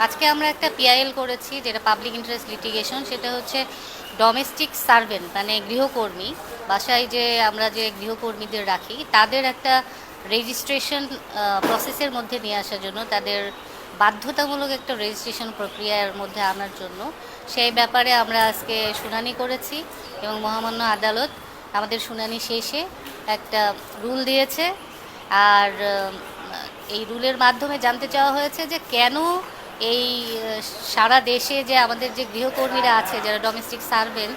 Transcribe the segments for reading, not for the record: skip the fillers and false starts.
আজকে আমরা একটা পিআইএল করেছি, যেটা পাবলিক ইন্টারেস্ট লিটিগেশন। সেটা হচ্ছে ডোমেস্টিক সার্ভেন্ট, মানে গৃহকর্মী। বাসায় যে আমরা যে গৃহকর্মীদের রাখি, তাদের একটা রেজিস্ট্রেশন প্রসেসের মধ্যে নিয়ে আসার জন্য, তাদের বাধ্যতামূলক একটা রেজিস্ট্রেশন প্রক্রিয়ার মধ্যে আনার জন্য, সেই ব্যাপারে আমরা আজকে শুনানি করেছি এবং মহামান্য আদালত আমাদের শুনানি শেষে একটা রুল দিয়েছে। আর এই রুলের মাধ্যমে জানতে চাওয়া হয়েছে যে কেন এই সারা দেশে যে আমাদের যে গৃহকর্মীরা আছে, যারা ডোমেস্টিক সার্ভেন্ট,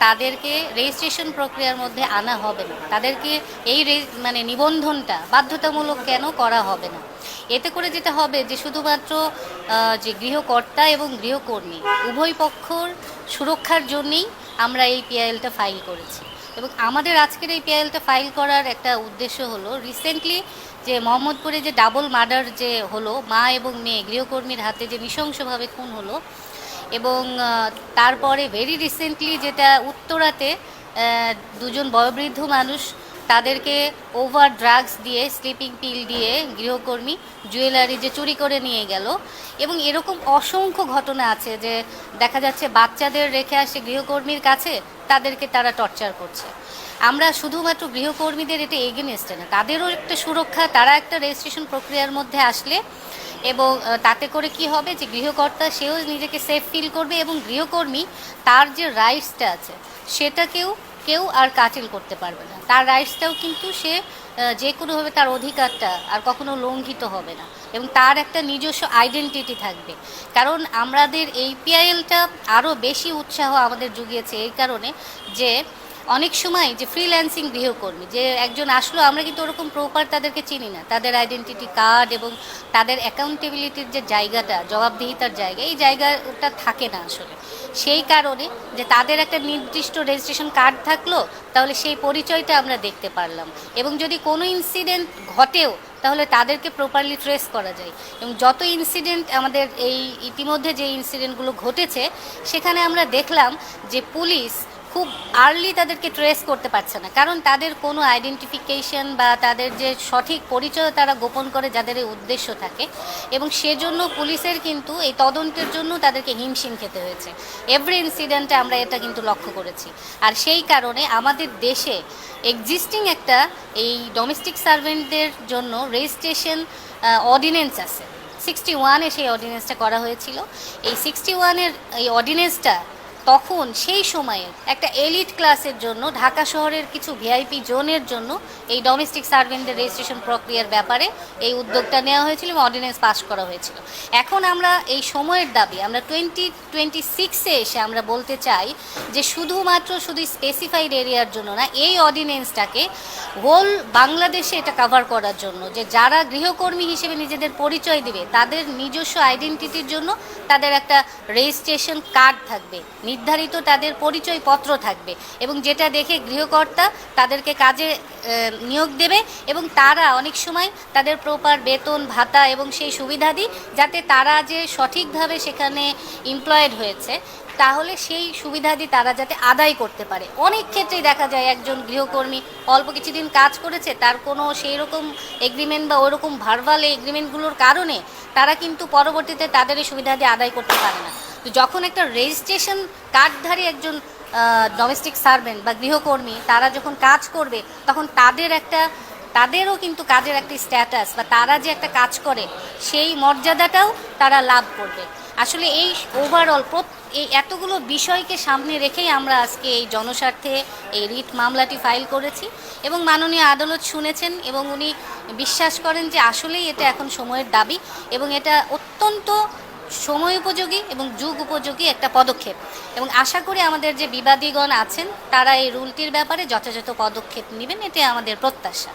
তাদেরকে রেজিস্ট্রেশন প্রক্রিয়ার মধ্যে আনা হবে না। তাদেরকে এই মানে নিবন্ধনটা বাধ্যতামূলক কেন করা হবে না। এতে করে যেটা হবে যে শুধুমাত্র যে গৃহকর্তা এবং গৃহকর্মী উভয় পক্ষর সুরক্ষার জন্যেই আমরা এই পিআইএলটা ফাইল করেছি। এবং আমাদের আজকের এই পিআইএলটা ফাইল করার একটা উদ্দেশ্য হলো, রিসেন্টলি যে মোহাম্মদপুরে যে ডাবল মার্ডার যে হলো, মা এবং মেয়ে গৃহকর্মীর হাতে যে নৃশংসভাবে খুন হলো, এবং তারপরে ভেরি রিসেন্টলি যেটা উত্তরাতে দুজন বয়োবৃদ্ধ মানুষ, তাদেরকে ওভার ড্রাগস দিয়ে, স্লিপিং পিল দিয়ে গৃহকর্মী জুয়েলারি যে চুরি করে নিয়ে গেল। এবং এরকম অসংখ্য ঘটনা আছে যে দেখা যাচ্ছে বাচ্চাদের রেখে আসে গৃহকর্মীর কাছে, তাদেরকে তারা টর্চার করছে। আমরা শুধুমাত্র গৃহকর্মীদের এটা এগেনস্টে না, তাদেরও একটা সুরক্ষা, তারা একটা রেজিস্ট্রেশন প্রক্রিয়ার মধ্যে আসলে, এবং তাতে করে কি হবে যে গৃহকর্তা সেও নিজেকে সেফ ফিল করবে, এবং গৃহকর্মী তার যে রাইটসটা আছে সেটাকেও কেউ আর কাটিল করতে পারবে না। তার রাইটসটাও কিন্তু সে যে কোনোভাবে, তার অধিকারটা আর কখনো লঙ্ঘিত হবে না, এবং তার একটা নিজস্ব আইডেন্টিটি থাকবে। কারণ আমাদের এই পিআইএলটা আরও বেশি উৎসাহ আমাদের জুগিয়েছে এই কারণে যে অনেক সময় যে ফ্রিল্যান্সিং গৃহকর্মী যে একজন আসলো, আমরা কিন্তু ওরকম প্রপার তাদেরকে চিনি না, তাদের আইডেন্টিটি কার্ড এবং তাদের অ্যাকাউন্টেবিলিটির যে জায়গাটা, জবাবদিহিতার জায়গা, এই জায়গাটা থাকে না আসলে। সেই কারণে যে তাদের একটা নির্দিষ্ট রেজিস্ট্রেশন কার্ড থাকলো, তাহলে সেই পরিচয়টা আমরা দেখতে পারলাম, এবং যদি কোনো ইনসিডেন্ট ঘটেও তাহলে তাদেরকে প্রপারলি ট্রেস করা যায়। এবং যত ইনসিডেন্ট আমাদের এই ইতিমধ্যে যে ইনসিডেন্টগুলো ঘটেছে, সেখানে আমরা দেখলাম যে পুলিশ খুব আর্লি তাদেরকে ট্রেস করতে পারছে না, কারণ তাদের কোনো আইডেন্টিফিকেশন বা তাদের যে সঠিক পরিচয় তারা গোপন করে, যাদের এই উদ্দেশ্য থাকে, এবং সেজন্য পুলিশের কিন্তু এই তদন্তের জন্য তাদেরকে হিমশিম খেতে হয়েছে। এভরি ইনসিডেন্টে আমরা এটা কিন্তু লক্ষ্য করেছি। আর সেই কারণে আমাদের দেশে এক্সিস্টিং একটা এই ডোমেস্টিক সার্ভেন্টদের জন্য রেজিস্ট্রেশন অর্ডিন্যান্স আছে। 61-এ সেই অর্ডিন্যান্সটা করা হয়েছিল। এই 61-এর এই অর্ডিন্যান্সটা তখন সেই সময়ে একটা এলিট ক্লাসের জন্য, ঢাকা শহরের কিছু ভিআইপি জোনের জন্য এই ডোমেস্টিক সার্ভেন্টদের রেজিস্ট্রেশন প্রক্রিয়ার ব্যাপারে এই উদ্যোগটা নেওয়া হয়েছিল এবং অর্ডিন্যান্স পাস করা হয়েছিল। এখন আমরা এই সময়ের দাবি, আমরা 2026-এ এসে আমরা বলতে চাই যে শুধু স্পেসিফাইড এরিয়ার জন্য না, এই অর্ডিন্যান্সটাকে হোল বাংলাদেশে এটা কভার করার জন্য, যে যারা গৃহকর্মী হিসেবে নিজেদের পরিচয় দিবে, তাদের নিজস্ব আইডেন্টিটির জন্য তাদের একটা রেজিস্ট্রেশন কার্ড থাকবে, নির্ধারিত তাদের পরিচয়পত্র থাকবে, এবং যেটা দেখে গৃহকর্তা তাদেরকে কাজে নিয়োগ দেবে, এবং তারা অনেক সময় তাদের প্রপার বেতন ভাতা এবং সেই সুবিধাদি, যাতে তারা যে সঠিকভাবে সেখানে এমপ্লয়েড হয়েছে, তাহলে সেই সুবিধাদি তারা যাতে আদায় করতে পারে। অনেক ক্ষেত্রেই দেখা যায় একজন গৃহকর্মী অল্প কিছুদিন কাজ করেছে, তার কোনো সেই রকম এগ্রিমেন্ট বা ওরকম ভার্বাল এগ্রিমেন্টগুলোর কারণে তারা কিন্তু পরবর্তীতে তাদের এই সুবিধাদি আদায় করতে পারে না। তো যখন একটা রেজিস্ট্রেশন কার্ডধারী একজন ডোমেস্টিক সার্ভেন্ট বা গৃহকর্মী তারা যখন কাজ করবে, তখন তাদেরও কিন্তু কাজের একটা স্ট্যাটাস, বা তারা যে একটা কাজ করে সেই মর্যাদাটাও তারা লাভ করবে। আসলে এই ওভারঅল এই এতগুলো বিষয়কে সামনে রেখেই আমরা আজকে এই জনস্বার্থে এই রিট মামলাটি ফাইল করেছি, এবং মাননীয় আদালত শুনেছেন, এবং উনি বিশ্বাস করেন যে আসলেই এটা এখন সময়ের দাবি, এবং এটা অত্যন্ত সময় উপযোগী এবং যুগ উপযোগী একটা পদক্ষেপ। এবং আশা করি আমাদের যে বিবাদীগণ আছেন, তারা এই রুলটির ব্যাপারে যথাযথ পদক্ষেপ নেবেন, এটি আমাদের প্রত্যাশা।